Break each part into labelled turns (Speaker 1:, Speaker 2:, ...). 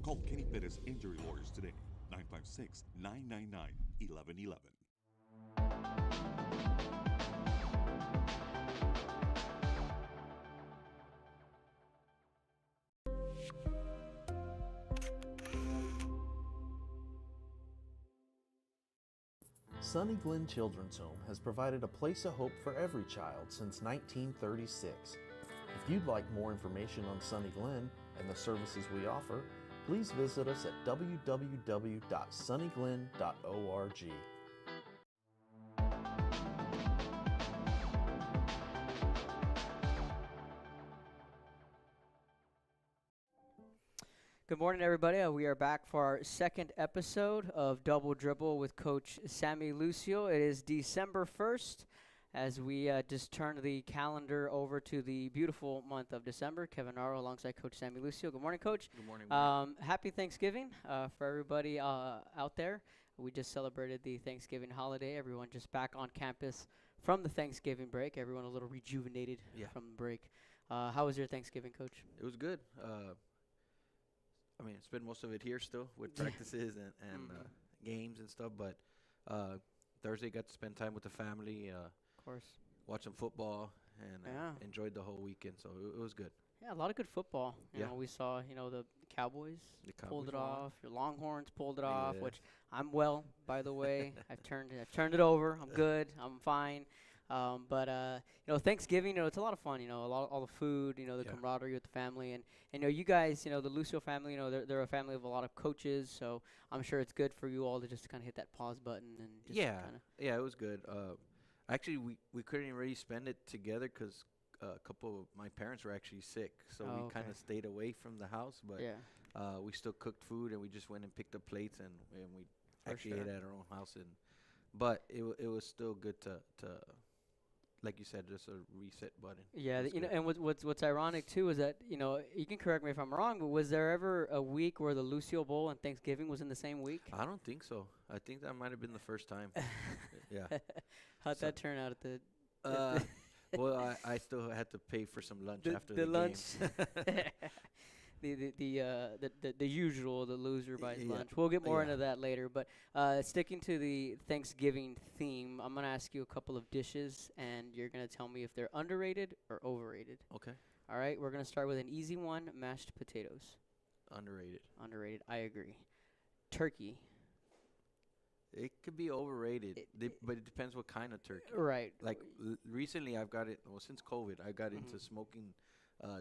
Speaker 1: Call Kenny Perez Injury Lawyers today, 956-999-1111.
Speaker 2: Sunny Glen Children's Home has provided a place of hope for every child since 1936. If you'd like more information on Sunny Glen and the services we offer, please visit us at www.sunnyglen.org.
Speaker 3: Good morning, everybody. We are back for our second episode of Double Dribble with Coach Sammy Lucio. It is December 1st as we just turned the calendar over to the beautiful month of December. Kevin Naro alongside Coach Sammy Lucio. Good morning, Coach.
Speaker 4: Good morning.
Speaker 3: Happy Thanksgiving for everybody out there. We just celebrated the Thanksgiving holiday. Everyone just back on campus from the Thanksgiving break. Everyone a little rejuvenated from the break. How was your Thanksgiving, Coach?
Speaker 4: It was good. I mean, spent most of it here still with practices and games and stuff. But Thursday got to spend time with the family,
Speaker 3: Of course.
Speaker 4: watch some football, and enjoyed the whole weekend. So it was good.
Speaker 3: Yeah, a lot of good football. You
Speaker 4: Yeah.
Speaker 3: know, we saw, the Cowboys
Speaker 4: The
Speaker 3: pulled it
Speaker 4: Cowboys won.
Speaker 3: off. Your Longhorns pulled it off,
Speaker 4: Yes.
Speaker 3: which I'm well, by the way. I've turned it over. I'm good. I'm fine. But Thanksgiving, it's a lot of fun. All the food. The
Speaker 4: Yeah.
Speaker 3: camaraderie with the family, and you guys, the Lucio family. They're a family of a lot of coaches, so I'm sure it's good for you all to just kind of hit that pause button and just kinda.
Speaker 4: Yeah, it was good. Actually, we couldn't really spend it together because a couple of my parents were actually sick, so
Speaker 3: Oh,
Speaker 4: we kind
Speaker 3: okay.
Speaker 4: of stayed away from the house. But
Speaker 3: Yeah.
Speaker 4: we still cooked food, and we just went and picked up plates, and we
Speaker 3: For
Speaker 4: actually
Speaker 3: sure.
Speaker 4: ate at our own house. But it was still good to like you said, just a reset button.
Speaker 3: Yeah,
Speaker 4: It was good.
Speaker 3: and what's ironic too is that you can correct me if I'm wrong, but was there ever a week where the Lucio Bowl and Thanksgiving was in the same week?
Speaker 4: I don't think so. I think that might have been the first time. Yeah.
Speaker 3: How'd
Speaker 4: So-
Speaker 3: that turn out at the
Speaker 4: Uh, well, I still had to pay for some lunch after the
Speaker 3: lunch?
Speaker 4: game.
Speaker 3: the usual, the loser buys
Speaker 4: Yeah.
Speaker 3: lunch. We'll get more
Speaker 4: Yeah.
Speaker 3: into that later, but sticking to the Thanksgiving theme, I'm gonna ask you a couple of dishes, and you're gonna tell me if they're underrated or overrated.
Speaker 4: Okay.
Speaker 3: All right, we're gonna start with an easy one: mashed potatoes.
Speaker 4: Underrated.
Speaker 3: Underrated. I agree. Turkey.
Speaker 4: It could be overrated,
Speaker 3: It-
Speaker 4: but it depends what kind of turkey.
Speaker 3: Right.
Speaker 4: Like recently, I've got it. Well, since COVID, I got into
Speaker 3: Mhm.
Speaker 4: smoking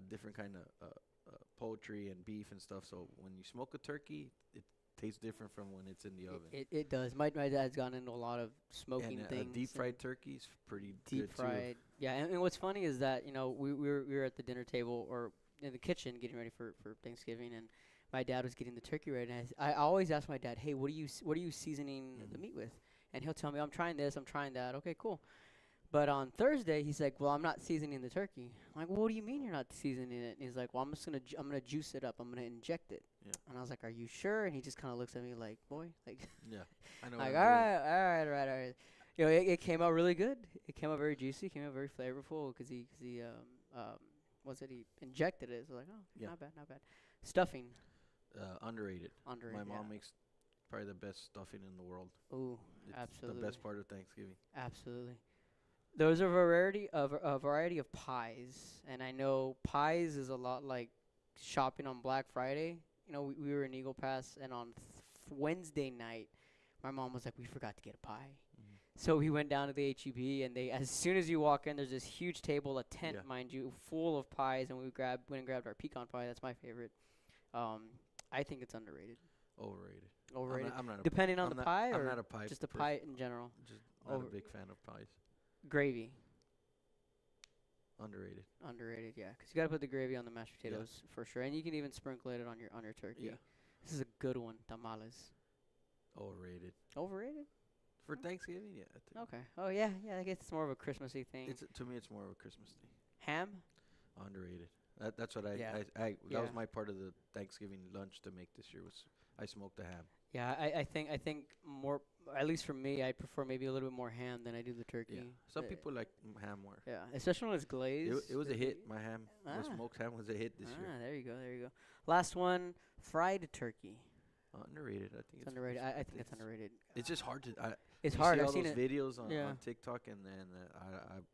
Speaker 4: different kind of poultry and beef and stuff. So when you smoke a turkey, it tastes different from when it's in the oven.
Speaker 3: It does. My dad's gotten into a lot of smoking
Speaker 4: And
Speaker 3: things.
Speaker 4: deep fried
Speaker 3: and
Speaker 4: turkey's pretty
Speaker 3: deep
Speaker 4: good
Speaker 3: fried. Yeah, and what's funny is that we were at the dinner table or in the kitchen getting ready for Thanksgiving, and my dad was getting the turkey ready. And I always ask my dad, hey, what are you seasoning the
Speaker 4: Mhm.
Speaker 3: meat with? And he'll tell me, I'm trying this, I'm trying that. Okay, cool. But on Thursday, he's like, well, I'm not seasoning the turkey. I'm like, well, what do you mean you're not seasoning it? And he's like, well, I'm gonna juice it up. I'm gonna inject it.
Speaker 4: Yeah.
Speaker 3: And I was like, are you sure? And he just kind of looks at me like, boy, like,
Speaker 4: too. Yeah, I know.
Speaker 3: like,
Speaker 4: what
Speaker 3: all
Speaker 4: I'm doing.
Speaker 3: right, all right, all right. It came out really good. It came out very juicy. Came out very flavorful because he he injected it. So like, oh,
Speaker 4: Yeah.
Speaker 3: not bad, not bad. Stuffing,
Speaker 4: Underrated.
Speaker 3: underrated.
Speaker 4: My mom makes probably the best stuffing in the world.
Speaker 3: Ooh,
Speaker 4: It's
Speaker 3: absolutely.
Speaker 4: the best part of Thanksgiving.
Speaker 3: Absolutely. There's a variety of pies, and I know pies is a lot like shopping on Black Friday. We were in Eagle Pass, and on Wednesday night, my mom was like, "We forgot to get a pie."
Speaker 4: Mhm.
Speaker 3: So we went down to the HEB, and as soon as you walk in, there's this huge table, a tent,
Speaker 4: Yeah.
Speaker 3: mind you, full of pies, and went and grabbed our pecan pie. That's my favorite. I think it's underrated.
Speaker 4: Overrated.
Speaker 3: Overrated.
Speaker 4: I'm not a,
Speaker 3: Depending on
Speaker 4: I'm
Speaker 3: the
Speaker 4: not-
Speaker 3: pie,
Speaker 4: I'm
Speaker 3: or
Speaker 4: not a pie.
Speaker 3: just the
Speaker 4: person.
Speaker 3: pie in general.
Speaker 4: Just not
Speaker 3: Over-
Speaker 4: a big fan of pies.
Speaker 3: Gravy.
Speaker 4: Underrated.
Speaker 3: Underrated, yeah, 'cause you gotta put the gravy on the mashed
Speaker 4: Yeah.
Speaker 3: potatoes for sure, and you can even sprinkle it on your turkey.
Speaker 4: Yeah.
Speaker 3: This is a good one, tamales.
Speaker 4: Overrated.
Speaker 3: Overrated?
Speaker 4: For Thanksgiving, yeah. I think.
Speaker 3: Okay. Oh yeah, I guess it's more of a Christmassy thing.
Speaker 4: It's to me, it's more of a Christmas thing.
Speaker 3: Ham?
Speaker 4: Underrated. That's what
Speaker 3: Yeah.
Speaker 4: that
Speaker 3: Yeah.
Speaker 4: was my part of the Thanksgiving lunch to make this year was I smoked the ham.
Speaker 3: Yeah, I think more. At least for me, I prefer maybe a little bit more ham than I do the turkey.
Speaker 4: Yeah. Some
Speaker 3: Uh,
Speaker 4: people like ham more.
Speaker 3: Yeah, especially when it's glazed.
Speaker 4: It was a
Speaker 3: the-
Speaker 4: hit. My
Speaker 3: Ah.
Speaker 4: smoked ham was a hit this year.
Speaker 3: There you go. Last one, Fried turkey.
Speaker 4: Underrated. I think
Speaker 3: It's underrated. I think it's underrated.
Speaker 4: It's just hard to.
Speaker 3: It's
Speaker 4: you
Speaker 3: hard.
Speaker 4: See
Speaker 3: I've
Speaker 4: all
Speaker 3: seen
Speaker 4: those
Speaker 3: it.
Speaker 4: videos on,
Speaker 3: Yeah.
Speaker 4: on TikTok, and then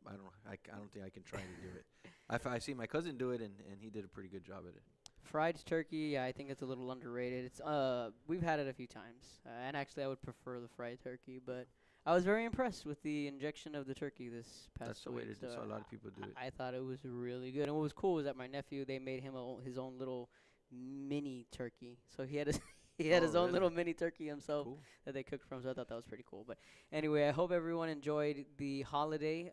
Speaker 4: I don't think I can try to do it. I see my cousin do it, and he did a pretty good job at it.
Speaker 3: Fried turkey, yeah, I think it's a little underrated. It's we've had it a few times, and actually I would prefer the fried turkey, but I was very impressed with the injection of the turkey this past
Speaker 4: That's the way
Speaker 3: week.
Speaker 4: it is. So a lot of people do it.
Speaker 3: I thought it was really good, and what was cool was that my nephew, they made him his own little mini turkey, so he had his he had
Speaker 4: Oh,
Speaker 3: his own
Speaker 4: really?
Speaker 3: little mini turkey himself
Speaker 4: Cool.
Speaker 3: that they cooked from. So I thought that was pretty cool. But anyway, I hope everyone enjoyed the holiday.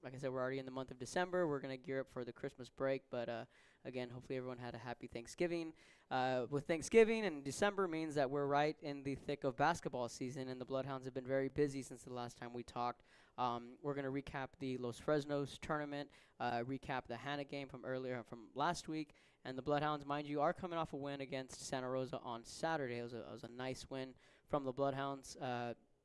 Speaker 3: Like I said, we're already in the month of December. We're gonna gear up for the Christmas break, but again, hopefully everyone had a happy Thanksgiving. With Thanksgiving and December means that we're right in the thick of basketball season, and the Bloodhounds have been very busy since the last time we talked. We're going to recap the Los Fresnos tournament, recap the Hannah game from last week, and the Bloodhounds, mind you, are coming off a win against Santa Rosa on Saturday. It was a nice win from the Bloodhounds.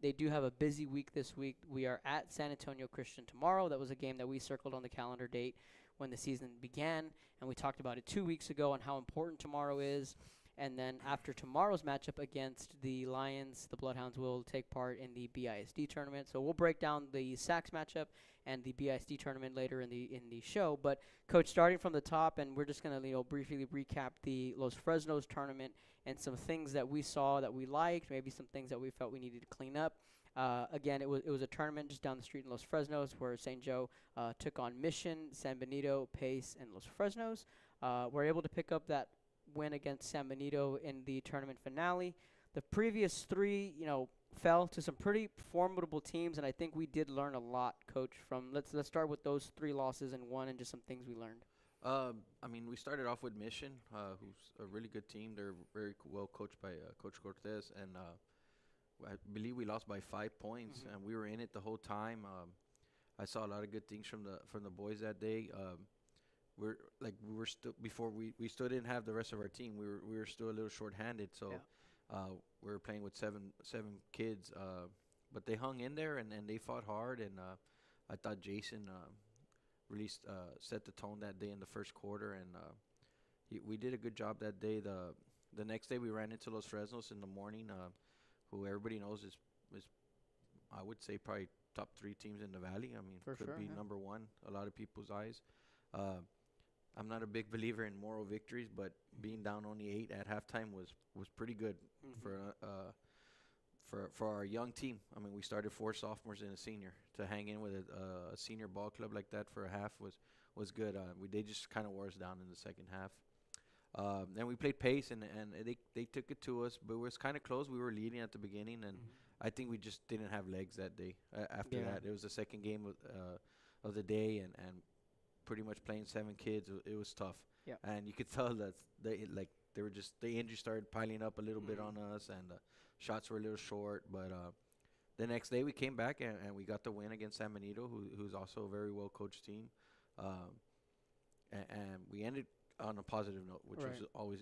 Speaker 3: They do have a busy week this week. We are at San Antonio Christian tomorrow. That was a game that we circled on the calendar date when the season began, and we talked about it 2 weeks ago on how important tomorrow is. And then after tomorrow's matchup against the Lions, the Bloodhounds will take part in the BISD tournament. So we'll break down the Sacks matchup and the BISD tournament later in the show. But Coach, starting from the top, and we're just gonna briefly recap the Los Fresnos tournament and some things that we saw that we liked, maybe some things that we felt we needed to clean up. Again, it was a tournament just down the street in Los Fresnos where St. Joe took on Mission, San Benito, Pace, and Los Fresnos. We're able to pick up that win against San Benito in the tournament finale. The previous three, fell to some pretty formidable teams, and I think we did learn a lot, Coach. Let's start with those 3 losses and one, and just some things we learned.
Speaker 4: We started off with Mission, who's a really good team. They're very well coached by Coach Cortez, and I believe we lost by 5 points, and we were in it the whole time. I saw a lot of good things from the boys that day. We were still before we still didn't have the rest of our team. We were still a little short-handed, so we were playing with seven kids. But they hung in there and they fought hard, and I thought Jason really set the tone that day in the first quarter, and we did a good job that day. The next day we ran into Los Fresnos in the morning, who everybody knows is I would say probably top 3 teams in the valley. I mean,
Speaker 3: For
Speaker 4: could
Speaker 3: sure,
Speaker 4: be
Speaker 3: yeah.
Speaker 4: number 1 a lot of people's eyes. I'm not a big believer in moral victories, but being down only 8 at halftime was pretty good for our young team. I mean, we started 4 sophomores and a senior. To hang in with a senior ball club like that for a half was good. They just kind of wore us down in the second half. Then we played Pace, and they took it to us, but it was kind of close. We were leading at the beginning, and I think we just didn't have legs that day. After that, it was the second game of the day, and pretty much playing 7 kids. It was tough.
Speaker 3: Yeah.
Speaker 4: And you could tell that they were just the injuries started piling up a little bit on us, and shots were a little short. But the next day we came back and we got the win against San Benito, who's also a very well coached team. And we ended on a positive note, which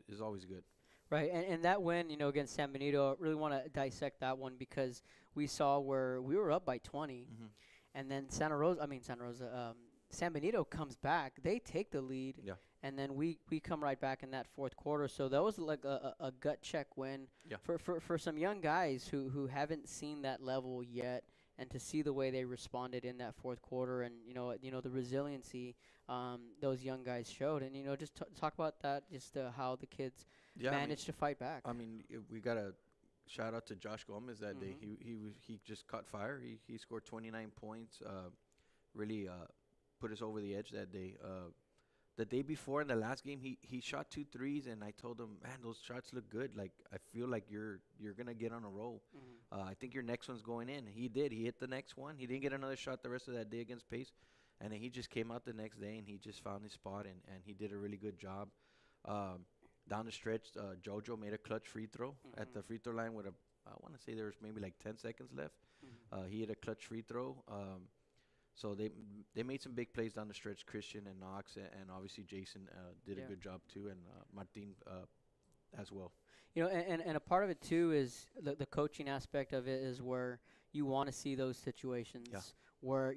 Speaker 4: is always good.
Speaker 3: Right, and that win, against San Benito, I really want to dissect that one because we saw where we were up by 20, and then San Benito comes back. They take the lead, and then we come right back in that fourth quarter. So that was like a gut check win for some young guys who haven't seen that level yet, and to see the way they responded in that fourth quarter, and the resiliency those young guys showed, and just talk about that, just how the kids managed to fight back.
Speaker 4: I mean, we got a shout out to Josh Gomez that day. He just caught fire. He scored 29 points. Really put us over the edge that day. The day before in the last game, he shot 2 threes, and I told him, man, those shots look good. Like, I feel like you're gonna get on a roll. I think your next one's going in. He did. He hit the next one. He didn't get another shot the rest of that day against Pace, and then he just came out the next day and he just found his spot, and he did a really good job. Down the stretch, JoJo made a clutch free throw at the free throw line with I want to say there was maybe like 10 seconds left. He hit a clutch free throw. So they made some big plays down the stretch. Christian and Knox and obviously Jason did a good job too, and Martin as well.
Speaker 3: And a part of it too is the coaching aspect of it is where you want to see those situations where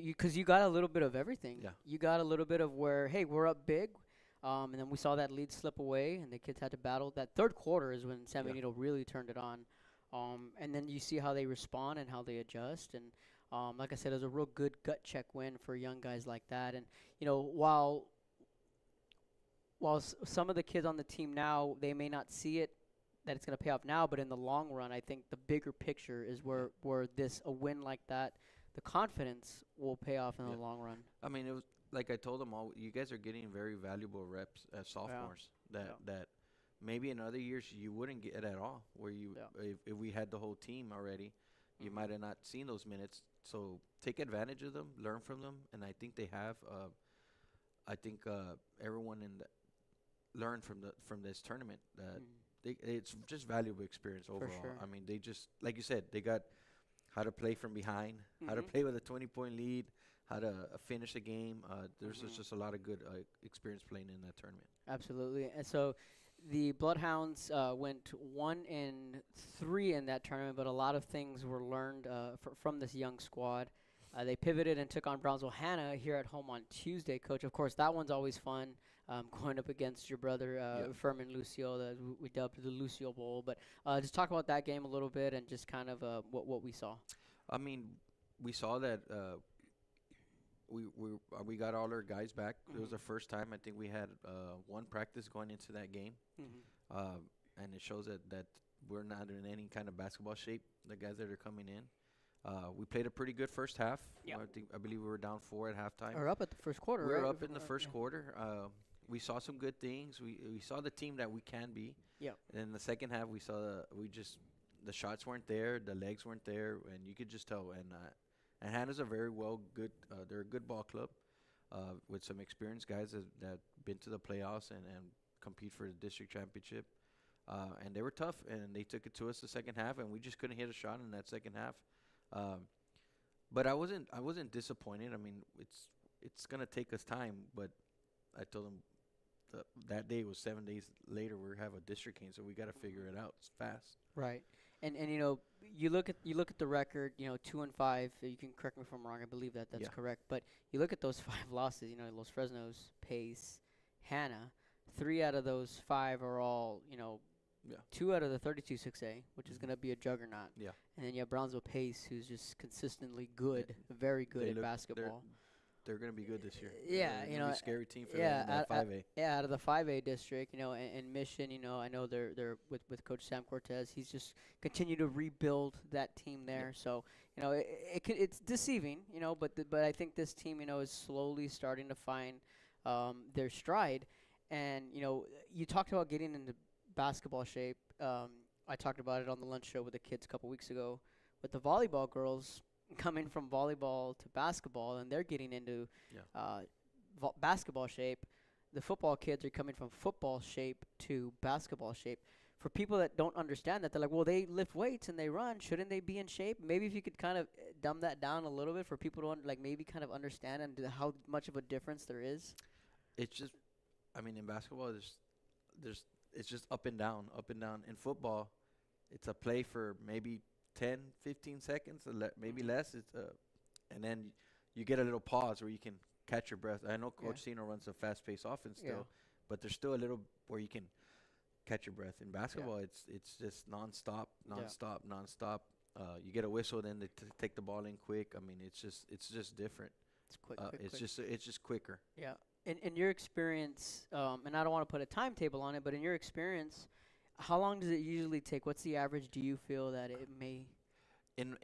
Speaker 3: because you got a little bit of everything. You got a little bit of where, hey, we're up big. And then we saw that lead slip away, and the kids had to battle. That third quarter is when San Benito really turned it on. And then you see how they respond and how they adjust. And like I said, it was a real good gut check win for young guys like that. And, while some of the kids on the team now, they may not see it, that it's going to pay off now, but in the long run, I think the bigger picture is where a win like that, the confidence will pay off in the long run.
Speaker 4: I mean, it was like I told them all, you guys are getting very valuable reps as sophomores that maybe in other years you wouldn't get at all, where if we had the whole team already, you might have not seen those minutes. So take advantage of them, learn from them, and I think they have. I think everyone learned from this tournament that it's just valuable experience overall.
Speaker 3: Sure.
Speaker 4: I mean, they just, like you said, they got how to play from behind, how to play with a 20-point lead, how to finish a game. There's just a lot of good experience playing in that tournament.
Speaker 3: Absolutely. And so the Bloodhounds went 1-3 in that tournament, but a lot of things were learned from this young squad. They pivoted and took on Brownsville Hannah here at home on Tuesday, Coach. Of course, that one's always fun, going up against your brother, Furman Lucio, that we dubbed the Lucio Bowl. But just talk about that game a little bit and just kind of what we saw.
Speaker 4: I mean, we saw that we got all our guys back. It was the first time I think we had one practice going into that game, and it shows that we're not in any kind of basketball shape, the guys that are coming in. We played a pretty good first half. I believe we were down 4 at halftime.
Speaker 3: Or up at the first quarter,
Speaker 4: We
Speaker 3: right?
Speaker 4: were up in the first quarter. We saw some good things. We saw the team that we can be.
Speaker 3: Yeah.
Speaker 4: And in the second half, we saw the shots weren't there, the legs weren't there, and you could just tell. And Hannah's a very they're a good ball club with some experienced guys that been to the playoffs and compete for the district championship. And they were tough, and they took it to us the second half, and we just couldn't hit a shot in that second half. But I wasn't disappointed. I mean, it's gonna take us time, but I told them that day was 7 days later. We have a district game, so we got to figure it out fast.
Speaker 3: Right. And you look at the record, 2-5. You can correct me if I'm wrong. I believe that's correct. But you look at those 5 losses. Los Fresnos, Pace, Hannah. 3 out of those 5 are all 2 out of the 32 6A, which is going to be a juggernaut.
Speaker 4: Yeah.
Speaker 3: And then you have Brownsville Pace, who's just consistently good, very good at basketball.
Speaker 4: They're going to be good this year.
Speaker 3: Yeah,
Speaker 4: They're a scary team for them in that 5A.
Speaker 3: Out of the 5A district, and Mission, I know they're with Coach Sam Cortez. He's just continued to rebuild that team there. So, it's deceiving, but I think this team, is slowly starting to find their stride. And, you talked about getting into basketball shape. I talked about it on the lunch show with the kids a couple weeks ago. With the volleyball girls coming from volleyball to basketball, and they're getting into basketball shape. The football kids are coming from football shape to basketball shape. For people that don't understand that, they're like, well, they lift weights and they run. Shouldn't they be in shape? Maybe if you could kind of dumb that down a little bit for people to maybe kind of understand and how much of a difference there is.
Speaker 4: It's just, I mean, in basketball, it's just up and down, up and down. In football, it's a play for maybe 10, 15 seconds, maybe less. And then you get a little pause where you can catch your breath. I know Coach Sino runs a fast-paced offense still, but there's still a little where you can catch your breath. In basketball, it's just nonstop. You get a whistle, then they take the ball in quick. I mean, it's just different.
Speaker 3: It's quick.
Speaker 4: It's just quicker.
Speaker 3: Yeah. In your experience, and I don't want to put a timetable on it, but in your experience, how long does it usually take? What's the average do you feel that it may?
Speaker 4: In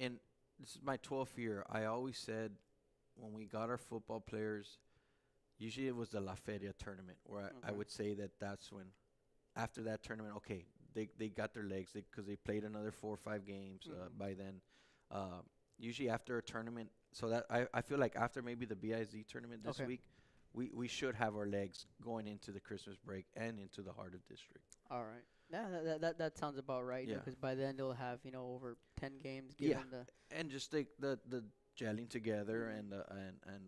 Speaker 4: this is my 12th year. I always said when we got our football players, usually it was the La Feria tournament where I would say that's when, after that tournament, okay, they got their legs because they played another 4 or 5 games by then. Usually after a tournament, so that I feel like after maybe the BIZ tournament this week, we should have our legs going into the Christmas break and into the heart of district.
Speaker 3: All right. Yeah, that sounds about right.
Speaker 4: Yeah.
Speaker 3: Because by then they'll have over 10 games.
Speaker 4: And just the gelling together and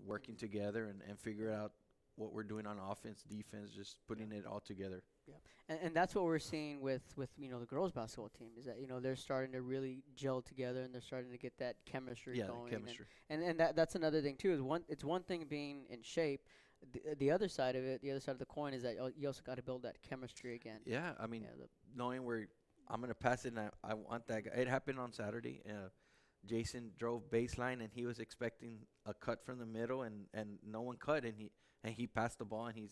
Speaker 4: working together and figure out what we're doing on offense, defense, just putting it all together.
Speaker 3: Yeah, and that's what we're seeing with the girls basketball team is that they're starting to really gel together and they're starting to get that chemistry going.
Speaker 4: Yeah, chemistry.
Speaker 3: And that's another thing too is it's one thing being in shape. the other side of it, the other side of the coin is that you also got to build that chemistry again.
Speaker 4: Yeah, I mean,
Speaker 3: Yeah,
Speaker 4: knowing where I'm gonna pass it, and I want that guy. It happened on Saturday. Jason drove baseline, and he was expecting a cut from the middle, and no one cut, and he passed the ball, and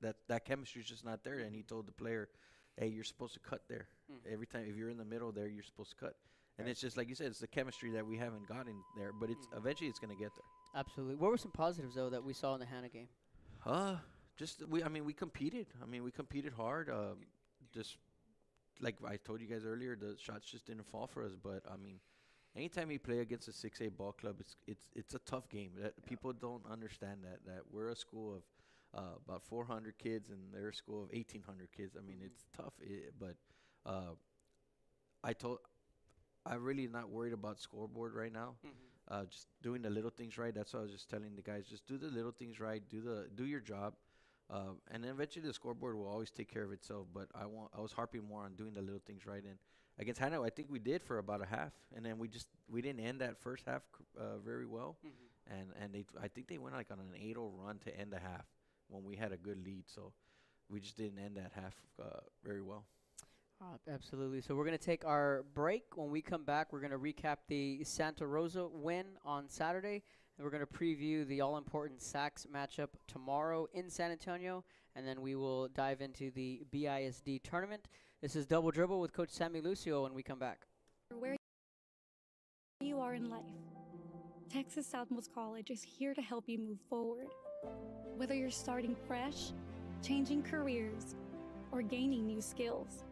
Speaker 4: that chemistry's just not there. And he told the player, "Hey, you're supposed to cut there. Every time if you're in the middle there, you're supposed to cut." And it's just like you said, it's the chemistry that we haven't gotten there, but it's eventually it's gonna get there.
Speaker 3: Absolutely. What were some positives though that we saw in the Hannah game?
Speaker 4: We competed. I mean, we competed hard. Just like I told you guys earlier, the shots just didn't fall for us. But I mean, anytime you play against a 6A ball club, it's a tough game. People don't understand that we're a school of about 400 kids, and they're a school of 1,800 kids. I mean, it's tough. But I'm really not worried about scoreboard right now. Just doing the little things right. That's what I was just telling the guys. Just do the little things right. Do your job, and then eventually the scoreboard will always take care of itself. But I was harping more on doing the little things right. And against Hannah, I think we did for about a half, and then we didn't end that first half very well. And I think they went like on an 8-0 run to end the half when we had a good lead. So we just didn't end that half very well.
Speaker 3: Absolutely. So we're going to take our break. When we come back, we're going to recap the Santa Rosa win on Saturday, and we're going to preview the all-important Sacs matchup tomorrow in San Antonio, and then we will dive into the BISD tournament. This is Double Dribble with Coach Sammy Lucio when we come back.
Speaker 5: Where you are in life, Texas Southmost College is here to help you move forward. Whether you're starting fresh, changing careers, or gaining new skills,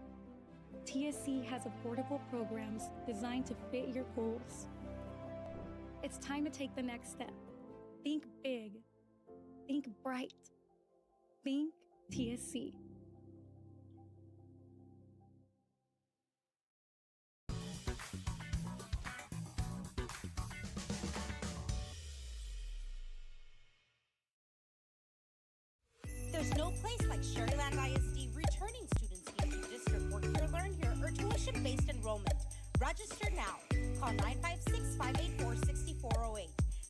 Speaker 5: TSC has affordable programs designed to fit your goals. It's time to take the next step. Think big. Think bright. Think TSC.
Speaker 6: There's no place like Sherryland ISD. Returning students need to district work here, learn here, or tuition-based enrollment. Register now. Call 956-584-6408.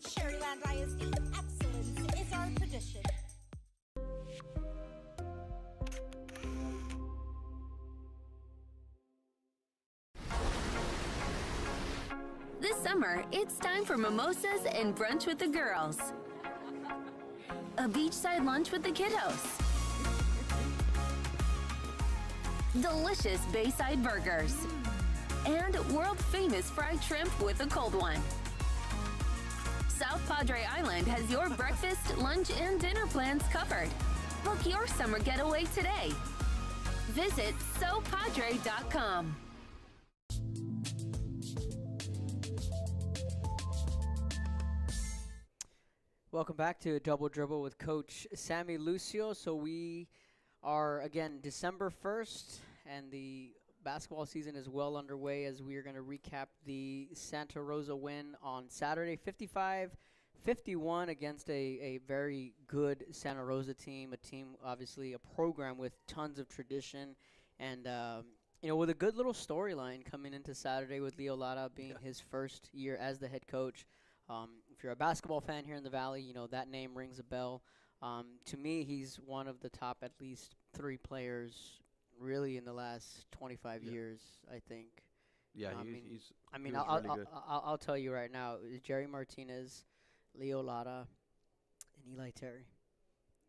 Speaker 6: Sherryland ISD. Excellence is our tradition.
Speaker 7: This summer, it's time for mimosas and brunch with the girls. A beachside lunch with the kiddos. Delicious Bayside burgers. And world-famous fried shrimp with a cold one. South Padre Island has your breakfast, lunch, and dinner plans covered. Book your summer getaway today. Visit sopadre.com.
Speaker 3: Welcome back to Double Dribble with Coach Sammy Lucio. So we are, again, December 1st, and the basketball season is well underway as we are going to recap the Santa Rosa win on Saturday, 55-51 against a very good Santa Rosa team, obviously a program with tons of tradition, and with a good little storyline coming into Saturday with Leo Lara being his first year as the head coach. If you're a basketball fan here in the Valley, that name rings a bell. To me, he's one of the top at least 3 players really in the last 25 years, I think.
Speaker 4: Yeah,
Speaker 3: I'll tell you right now, Jerry Martinez, Leo Lara, and Eli Terry.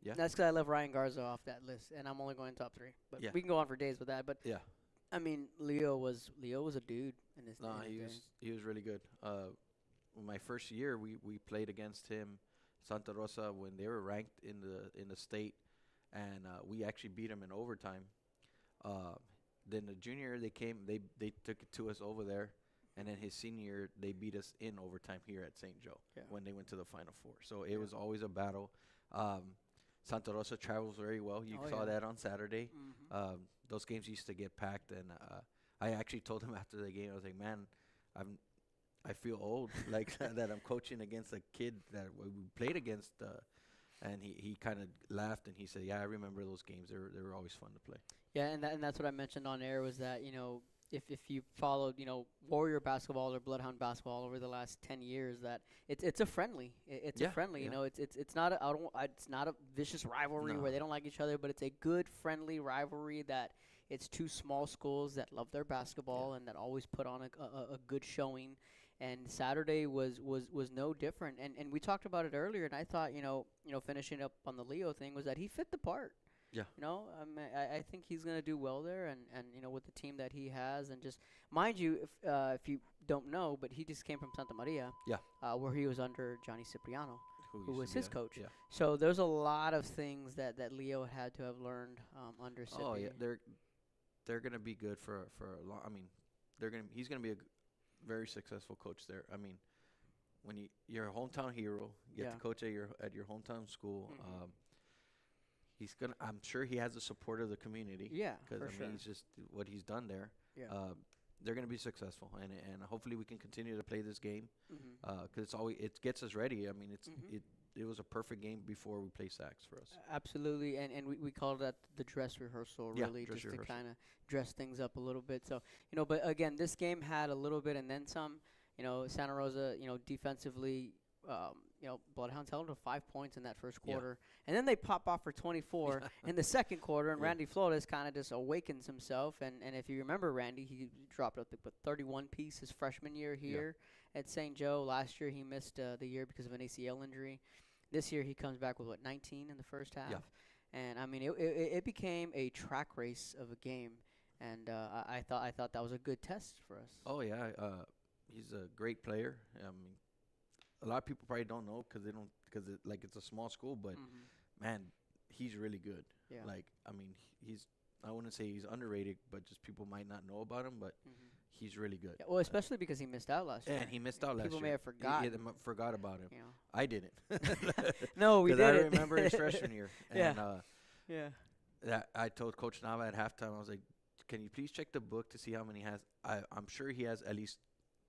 Speaker 4: Yeah.
Speaker 3: That's because I left Ryan Garza off that list, and I'm only going top 3. But we can go on for days with that. But
Speaker 4: yeah,
Speaker 3: I mean, Leo was a dude in this.
Speaker 4: No, he was really good. My first year, we played against him, Santa Rosa, when they were ranked in the state, and we actually beat them in overtime. Then the junior year they took it to us over there, and then his senior year they beat us in overtime here at St. Joe when they went to the Final Four. So it was always a battle. Santa Rosa travels very well. You saw that on Saturday. Those games used to get packed, and I actually told him after the game, I was like, man, I feel old, like that I'm coaching against a kid that we played against, and he kind of laughed and he said, "Yeah, I remember those games. They were always fun to play."
Speaker 3: Yeah, and that's what I mentioned on air was that if you followed, Warrior basketball or Bloodhound basketball over the last 10 years, that it's a friendly. It's a friendly. It's not a it's not a vicious rivalry where they don't like each other, but it's a good friendly rivalry that it's two small schools that love their basketball and that always put on a good showing. And Saturday was no different. And we talked about it earlier, and I thought, finishing up on the Leo thing was that he fit the part.
Speaker 4: Yeah.
Speaker 3: I think he's going to do well there, and with the team that he has, and just mind you, if you don't know, but he just came from Santa Maria, where he was under Johnny Cipriano, who was his coach.
Speaker 4: Yeah.
Speaker 3: So there's a lot of things that Leo had to have learned under Cipri.
Speaker 4: Oh yeah, they're going to be good for a long. I mean, he's going to be a very successful coach there. I mean, when you're a hometown hero, you get to coach at your hometown school. I'm sure he has the support of the community. Yeah, because he's just what he's done there. Yeah. They're going to be successful, and hopefully we can continue to play this game because it gets us ready. I mean, it was a perfect game before we play Saks for us. Absolutely,
Speaker 3: and we call that the dress rehearsal, really, just to kind of dress things up a little bit. So, but again, this game had a little bit and then some. Santa Rosa, defensively, Bloodhounds held to 5 points in that first quarter. And then they pop off for 24 in the second quarter, and Randy Flores kind of just awakens himself. And if you remember Randy, he dropped up to 31 piece his freshman year here at St. Joe. Last year he missed the year because of an ACL injury. This year he comes back with, 19 in the first half. Yeah. And, I mean, it became a track race of a game. And I thought that was a good test for us.
Speaker 4: Oh, yeah. He's a great player. I mean, a lot of people probably don't know because it's a small school, but man, he's really good. Yeah. I mean, I wouldn't say he's underrated, but just people might not know about him, but he's really good.
Speaker 3: Yeah, well, especially because he missed out last year.
Speaker 4: And he missed out last year.
Speaker 3: People may have forgotten.
Speaker 4: Forgot about him. I didn't.
Speaker 3: No, we didn't.
Speaker 4: I remember his freshman year. And, that I told Coach Nava at halftime, I was like, can you please check the book to see how many he has? I'm sure he has at least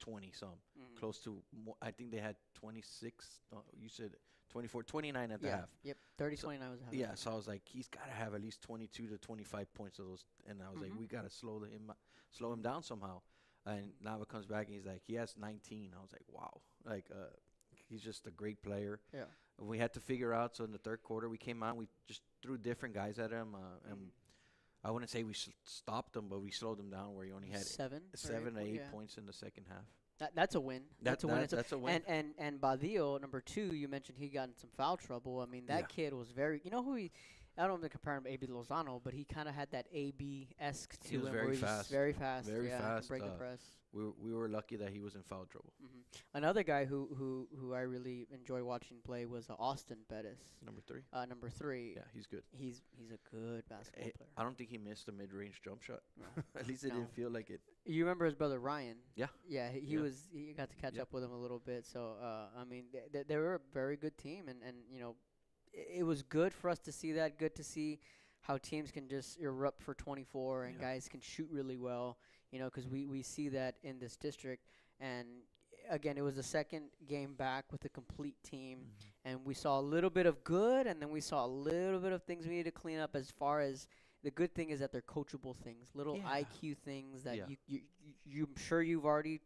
Speaker 4: 20-some, close to, I think they had 26, you said 24, 29 at the half.
Speaker 3: Yep, 30, 29 was the half.
Speaker 4: Yeah, so I was like, he's got to have at least 22 to 25 points of those. And I was like, we got to slow him down somehow. And Nava comes back and he's like, he has 19. I was like, wow. He's just a great player. Yeah. We had to figure out, so in the third quarter, we came out, we just threw different guys at him. And I wouldn't say we stopped him, but we slowed him down where he only had 7 to 8 points in the second half.
Speaker 3: That's a win. That's a win.
Speaker 4: That's a win.
Speaker 3: And Badillo, number 2, you mentioned he got in some foul trouble. I mean, that kid was very. You know who he? I don't want to compare him to AB Lozano, but he kind of had that AB-esque to him.
Speaker 4: He was very fast.
Speaker 3: Very fast.
Speaker 4: Very fast.
Speaker 3: Break the press.
Speaker 4: We were lucky that he was in foul trouble.
Speaker 3: Another guy who I really enjoy watching play was Austin Bettis.
Speaker 4: Number 3.
Speaker 3: Number 3.
Speaker 4: Yeah, he's good.
Speaker 3: He's a good basketball player.
Speaker 4: I don't think he missed a mid-range jump shot. At least it didn't feel like it.
Speaker 3: You remember his brother Ryan?
Speaker 4: Yeah.
Speaker 3: Yeah, he got to catch up with him a little bit. So I mean, they were a very good team, and it was good for us to see that. Good to see how teams can just erupt for 24 and guys can shoot really well. Because we see that in this district. And, again, it was the second game back with a complete team. And we saw a little bit of good, and then we saw a little bit of things we need to clean up as far as the good thing is that they're coachable things, little IQ things that I'm sure you've already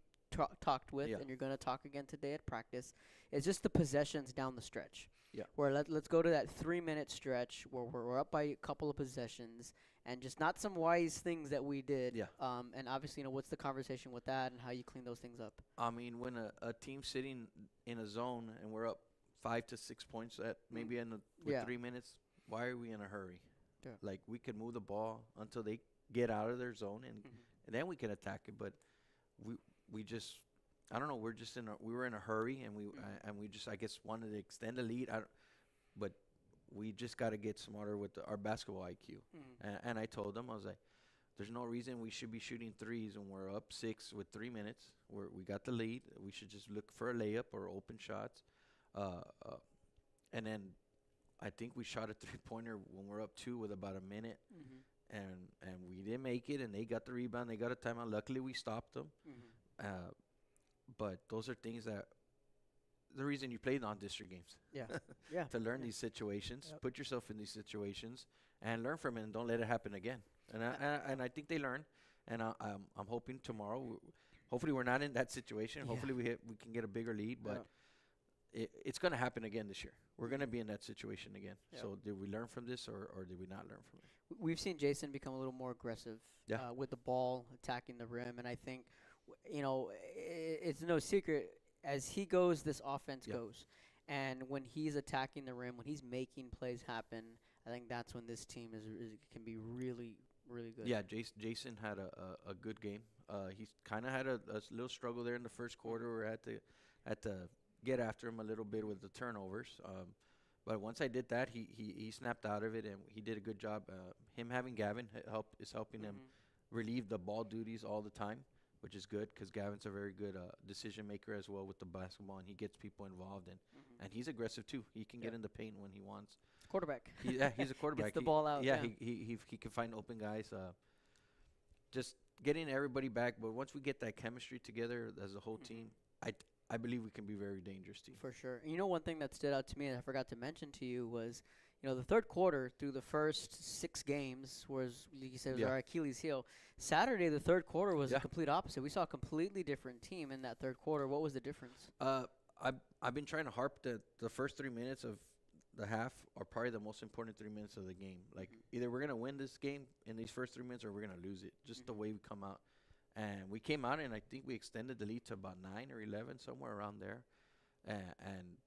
Speaker 3: talked with and you're going to talk again today at practice. It's just the possessions down the stretch. Yeah. Where let's go to that 3-minute stretch where we're up by a couple of possessions and just not some wise things that we did. Yeah. And obviously, what's the conversation with that and how you clean those things up?
Speaker 4: I mean, when a team's sitting in a zone and we're up 5 to 6 points at maybe with 3 minutes, why are we in a hurry? Yeah. We could move the ball until they get out of their zone and then we can attack it. But we just. I don't know. We were in a hurry, and we just, I guess, wanted to extend the lead. But we just got to get smarter with our basketball IQ. And I told them, I was like, there's no reason we should be shooting threes when we're up 6 with 3 minutes. We got the lead. We should just look for a layup or open shots. And then I think we shot a 3-pointer when we're up 2 with about a minute. And we didn't make it, and they got the rebound. They got a timeout. Luckily, we stopped them. But those are things that the reason you play non-district games. Yeah. To learn these situations, put yourself in these situations, and learn from it, and don't let it happen again. And I think they learned. and I'm hoping tomorrow. Hopefully, we're not in that situation.
Speaker 3: Yeah.
Speaker 4: Hopefully, we can get a bigger lead, but it's going to happen again this year. We're going to be in that situation again.
Speaker 3: Yeah.
Speaker 4: So, did we learn from this, or did we not learn from it?
Speaker 3: We've seen Jason become a little more aggressive with the ball, attacking the rim, and I think, it's no secret, as he goes, this offense goes. And when he's attacking the rim, when he's making plays happen, I think that's when this team can be really, really good.
Speaker 4: Yeah, Jason had a good game. He's kind of had a little struggle there in the first quarter. We had to get after him a little bit with the turnovers. But once I did that, he snapped out of it, and he did a good job. Him having Gavin is helping him relieve the ball duties all the time, which is good because Gavin's a very good decision maker as well with the basketball, and he gets people involved, and he's aggressive too. He can get in the paint when he wants.
Speaker 3: Quarterback.
Speaker 4: He's a quarterback.
Speaker 3: Gets the ball out.
Speaker 4: Yeah, he can find open guys. Just getting everybody back, but once we get that chemistry together as a whole team, I believe we can be a very dangerous team.
Speaker 3: For sure. One thing that stood out to me and I forgot to mention to you was, the third quarter through the first 6 games was, like you said, was our Achilles heel. Saturday, the third quarter was a complete opposite. We saw a completely different team in that third quarter. What was the difference?
Speaker 4: I've been trying to harp that the first 3 minutes of the half are probably the most important 3 minutes of the game. Like, either we're going to win this game in these first 3 minutes or we're going to lose it, just the way we come out. And we came out, and I think we extended the lead to about 9 or 11, somewhere around there. And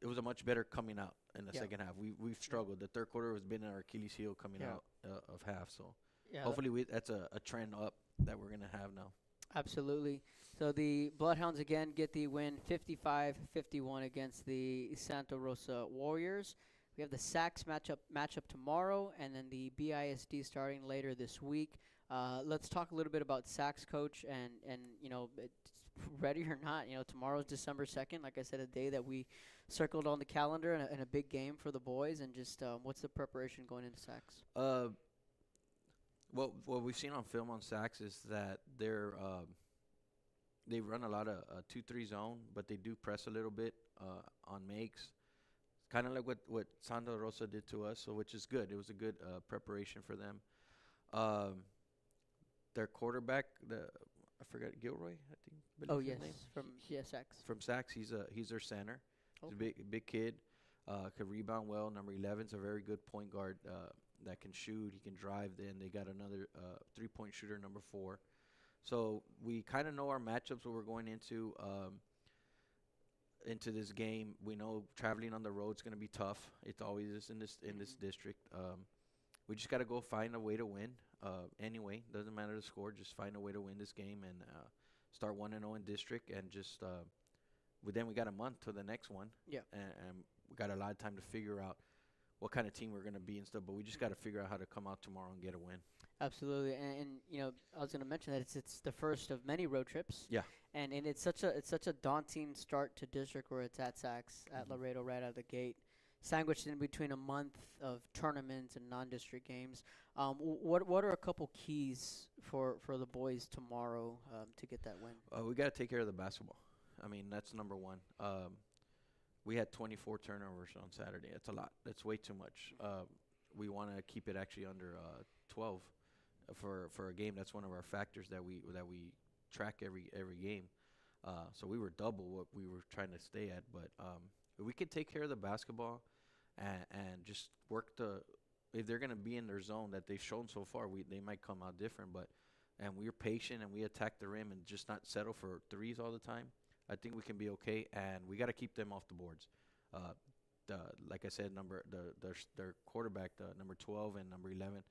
Speaker 4: it was a much better coming out in the second half. We've struggled. The third quarter has been our Achilles heel coming out of half. So hopefully that's a trend up that we're going to have now.
Speaker 3: Absolutely. So the Bloodhounds again get the win 55-51 against the Santa Rosa Warriors. We have the Sacs matchup tomorrow, and then the BISD starting later this week. Let's talk a little bit about Sacs, Coach, and ready or not, tomorrow's December 2nd. Like I said, a day that we circled on the calendar, and a big game for the boys. And just what's the preparation going into Sacs?
Speaker 4: What we've seen on film on Sacs is that they run a lot of 2-3 zone, but they do press a little bit on makes. Kind of like what Santa Rosa did to us, so which is good. It was a good preparation for them. Their quarterback, I forgot, Gilroy, I think.
Speaker 3: Oh, yes, from Sacs.
Speaker 4: From Sacs, he's their center. He's a big kid, can rebound well. Number 11's a very good point guard that can shoot. He can drive. Then they got another 3-point shooter, number 4. So we kind of know our matchups, what we're going into this game. We know traveling on the road is going to be tough. It always is in this district. We just got to go find a way to win. Anyway, doesn't matter the score. Just find a way to win this game and start 1-0 in district. And just then we got a month to the next one.
Speaker 3: Yeah.
Speaker 4: And we got a lot of time to figure out what kind of team we're going to be and stuff. But we just got to figure out how to come out tomorrow and get a win.
Speaker 3: Absolutely, and I was going to mention that it's the first of many road trips.
Speaker 4: Yeah.
Speaker 3: And it's such a daunting start to district where it's at Sacs, at Laredo right out of the gate, sandwiched in between a month of tournaments and non-district games. What are a couple keys for the boys tomorrow to get that win?
Speaker 4: We got to take care of the basketball. I mean, that's number one. We had 24 turnovers on Saturday. That's a lot. That's way too much. We want to keep it actually under 12 for a game. That's one of our factors that we track every game. So we were double what we were trying to stay at. But if we could take care of the basketball and just work if they're going to be in their zone that they've shown so far, they might come out different. And we're patient and we attack the rim and just not settle for threes all the time. I think we can be okay, and we got to keep them off the boards. Like I said, their quarterback, number 12 and number 11,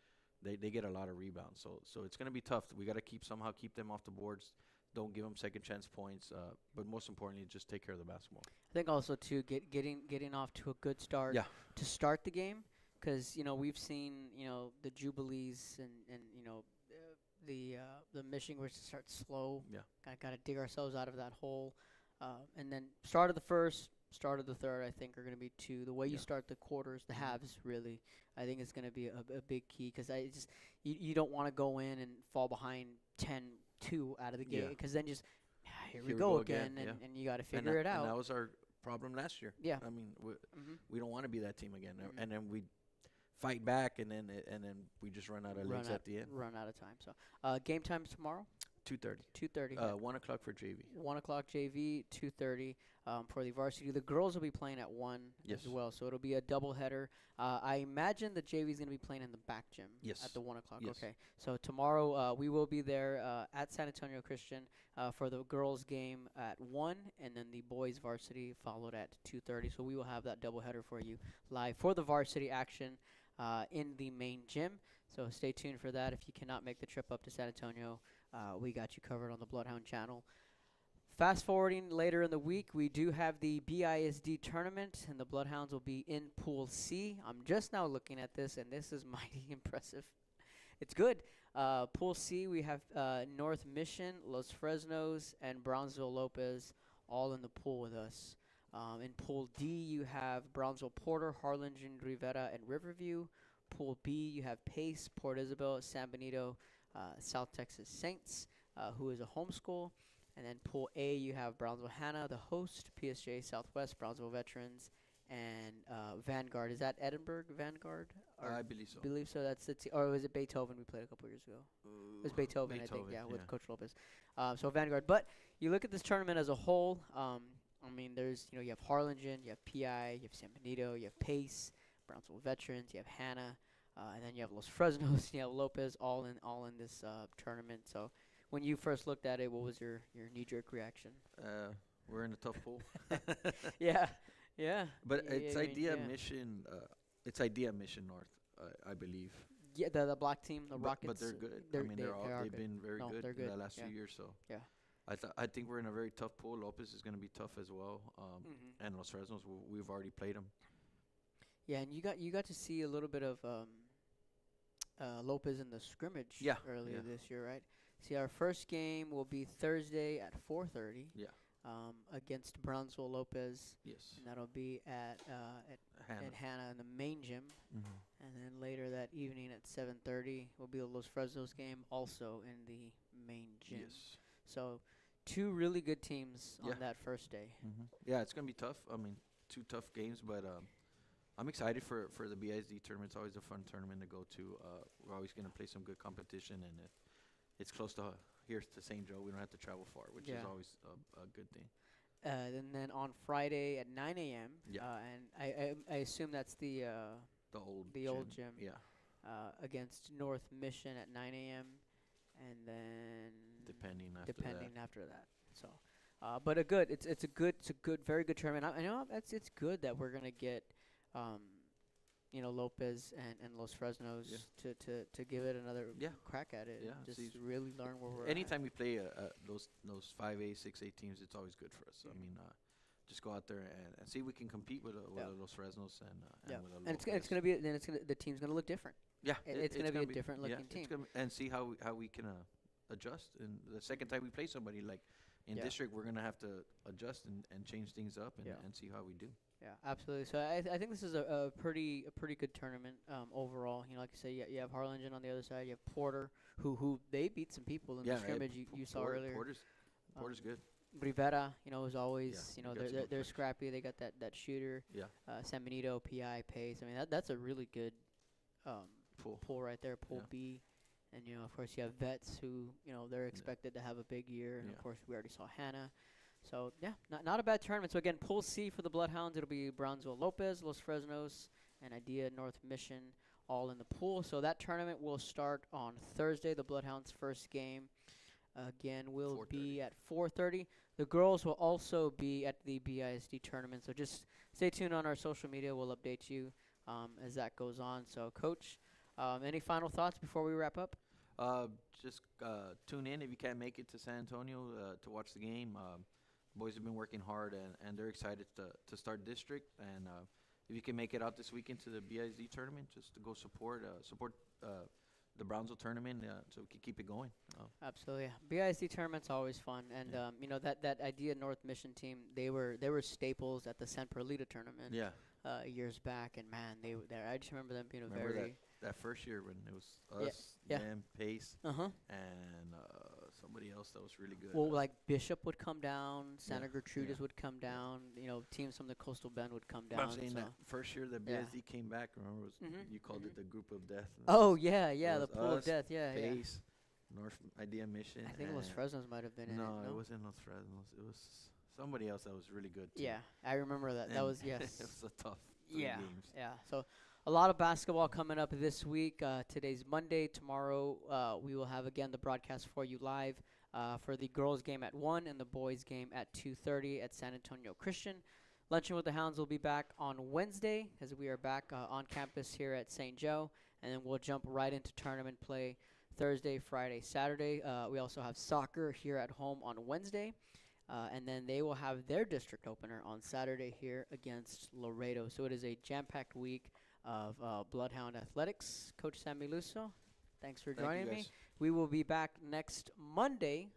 Speaker 4: they get a lot of rebounds. So it's going to be tough. We got to somehow keep them off the boards. Don't give them second chance points. But most importantly, just take care of the basketball.
Speaker 3: I think also too getting off to a good start to start the game, because we've seen the Jubilees and the Michigan where it starts slow.
Speaker 4: Yeah.
Speaker 3: Got to dig ourselves out of that hole. And then start of the first, start of the third, I think are going to be two. The way you start the quarters, the halves, really, I think is going to be a big key, because you don't want to go in and fall behind 10-2 out of the gate, because then just here we go again, and you got to figure it out.
Speaker 4: And that was our problem last year.
Speaker 3: Yeah.
Speaker 4: I mean, we don't want to be that team again. And then we fight back, and then we just run out of legs at the end.
Speaker 3: Run out of time. So game time tomorrow.
Speaker 4: 2:30.
Speaker 3: 2:30.
Speaker 4: 1 o'clock for JV.
Speaker 3: 1 o'clock JV, 2:30 for the varsity. The girls will be playing at 1
Speaker 4: Yes.
Speaker 3: as well, so it'll be a doubleheader. I imagine the JV is going to be playing in the back gym
Speaker 4: Yes.
Speaker 3: at the 1 o'clock.
Speaker 4: Yes.
Speaker 3: Okay, so tomorrow we will be there at San Antonio Christian for the girls game at 1, and then the boys varsity followed at 2:30. So we will have that doubleheader for you live for the varsity action in the main gym. So stay tuned for that. If you cannot make the trip up to San Antonio, we got you covered on the Bloodhound channel. Fast forwarding later in the week, we do have the BISD tournament, and the Bloodhounds will be in Pool C. I'm just now looking at this, and this is mighty impressive. It's good. Pool C, we have North Mission, Los Fresnos, and Brownsville Lopez all in the pool with us. In Pool D, you have Brownsville Porter, Harlingen, Rivera, and Riverview. Pool B, you have Pace, Port Isabel, San Benito, South Texas Saints, who is a homeschool. And then Pool A, you have Brownsville Hannah, the host, PSJ Southwest, Brownsville Veterans, and Vanguard. Is that Edinburgh Vanguard?
Speaker 4: I believe so.
Speaker 3: Believe so. That's the or was it Beethoven we played a couple years ago? It was Beethoven, I think, with Coach Lopez. So Vanguard. But you look at this tournament as a whole. I mean, there's you have Harlingen, you have PI, you have San Benito, you have Pace, Brownsville Veterans, you have Hannah, and then you have Los Fresnos, you have Lopez, all in this tournament. So when you first looked at it, what was your knee-jerk reaction?
Speaker 4: We're in a tough pool.
Speaker 3: Yeah.
Speaker 4: But it's Idea
Speaker 3: yeah.
Speaker 4: Mission. It's Idea Mission North, I believe.
Speaker 3: Yeah, the black team, the Rockets.
Speaker 4: But they're good.
Speaker 3: They've
Speaker 4: They've been very good
Speaker 3: they're
Speaker 4: in the
Speaker 3: good.
Speaker 4: last few
Speaker 3: Yeah.
Speaker 4: years. So
Speaker 3: Yeah.
Speaker 4: I think we're in a very tough pool. Lopez is going to be tough as well. And Los Fresnos, we've already played them.
Speaker 3: Yeah, and you got to see a little bit of Lopez in the scrimmage earlier this year, right? See, our first game will be Thursday at 4:30.
Speaker 4: Yeah.
Speaker 3: Against Brownsville Lopez.
Speaker 4: Yes.
Speaker 3: And that'll be at Hannah in the main gym. And then later that evening at 7:30 will be the Los Fresnos game, also in the main gym.
Speaker 4: Yes.
Speaker 3: So 2 really good teams on
Speaker 4: Yeah.
Speaker 3: that first day.
Speaker 4: Yeah, it's going to be tough. I mean, 2 tough games, but I'm excited for the BISD tournament. It's always a fun tournament to go to. We're always going to play some good competition, and it's close to here to St. Joe. We don't have to travel far, which is always a good thing.
Speaker 3: And then on Friday at 9 a.m.
Speaker 4: Yeah.
Speaker 3: And I assume that's the old gym.
Speaker 4: Yeah.
Speaker 3: Against North Mission at 9 a.m. And then
Speaker 4: Depending
Speaker 3: after that. So, but it's a good, very good tournament. I know it's good that we're gonna get, Lopez and Los Fresnos to give it another crack at it.
Speaker 4: Yeah,
Speaker 3: and just really learn where we're
Speaker 4: anytime we play those 5A, 6A teams, it's always good for us. I mean, just go out there and see if we can compete with Los Fresnos and with
Speaker 3: and the team's gonna look different.
Speaker 4: Yeah,
Speaker 3: it's gonna be a different looking team.
Speaker 4: And see how we can adjust. And the second time we play somebody like in district, we're gonna have to adjust and change things up and see how we do.
Speaker 3: Yeah, absolutely. So I think this is a pretty good tournament overall. Like I say, you have Harlingen on the other side. You have Porter, who they beat some people in the scrimmage you saw earlier.
Speaker 4: Porter's good.
Speaker 3: Rivera, is always, they're
Speaker 4: players.
Speaker 3: scrappy. They got that shooter.
Speaker 4: Yeah.
Speaker 3: San Benito, PI, Pace. I mean, that's a really good pool right there, Pool B. And, of course, you have Vets who, they're expected to have a big year. And, of course, we already saw Hannah. So, yeah, not a bad tournament. So, again, Pool C for the Bloodhounds. It'll be Brownsville Lopez, Los Fresnos, and Idea North Mission all in the pool. So, that tournament will start on Thursday. The Bloodhounds' first game, again, will be at 4:30. The girls will also be at the BISD tournament. So, just stay tuned on our social media. We'll update you as that goes on. So, Coach, any final thoughts before we wrap up?
Speaker 4: Just tune in if you can't make it to San Antonio to watch the game. Boys have been working hard, and they're excited to start district. And if you can make it out this weekend to the BISD tournament, just to go support the Brownsville tournament so we can keep it going.
Speaker 3: Absolutely. BISD tournament's always fun. And, that Idea North Mission team, they were staples at the San Perlita tournament years back. And, man, I just remember them being
Speaker 4: that first year when it was us, them, Pace, and somebody else that was really good.
Speaker 3: Well, like Bishop would come down, Santa Gertrudis
Speaker 4: yeah.
Speaker 3: would come down. You know, teams from the Coastal Bend would come
Speaker 4: But
Speaker 3: down.
Speaker 4: I'm saying
Speaker 3: so.
Speaker 4: that first year that
Speaker 3: Yeah.
Speaker 4: BSD came back, remember, you called it the group of death. And
Speaker 3: Oh
Speaker 4: it
Speaker 3: yeah,
Speaker 4: was-
Speaker 3: yeah,
Speaker 4: it
Speaker 3: the
Speaker 4: was
Speaker 3: pool of
Speaker 4: us,
Speaker 3: death. Yeah, yeah.
Speaker 4: Pace, North Idea Mission.
Speaker 3: I think Los
Speaker 4: and-
Speaker 3: Fresnos might have been in it.
Speaker 4: No,
Speaker 3: No,
Speaker 4: it wasn't Los Fresnos. It was somebody else that was really good too.
Speaker 3: Yeah, I remember that. That
Speaker 4: And
Speaker 3: was yes.
Speaker 4: it was a tough 3
Speaker 3: Yeah,
Speaker 4: games.
Speaker 3: yeah. So a lot of basketball coming up this week. Today's Monday. Tomorrow we will have again the broadcast for you live for the girls game at 1 and the boys game at 2:30 at San Antonio Christian. Luncheon with the Hounds will be back on Wednesday as we are back on campus here at St. Joe, and then we'll jump right into tournament play Thursday, Friday, Saturday. We also have soccer here at home on Wednesday. And then they will have their district opener on Saturday here against Laredo. So it is a jam-packed week of Bloodhound Athletics. Coach Sammy Lucio, thanks for
Speaker 4: Thank you,
Speaker 3: joining me.
Speaker 4: guys.
Speaker 3: We will be back next Monday,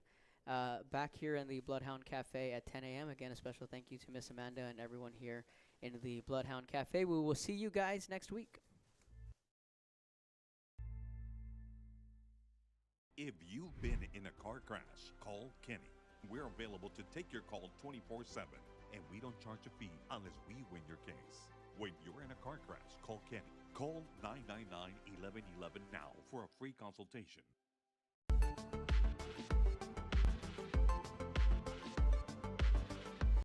Speaker 3: back here in the Bloodhound Cafe at 10 a.m. Again, a special thank you to Miss Amanda and everyone here in the Bloodhound Cafe. We will see you guys next week.
Speaker 1: If you've been in a car crash, call Kenny. We're available to take your call 24/7, and we don't charge a fee unless we win your case. When you're in a car crash, call Kenny. Call 999-1111 now for a free consultation.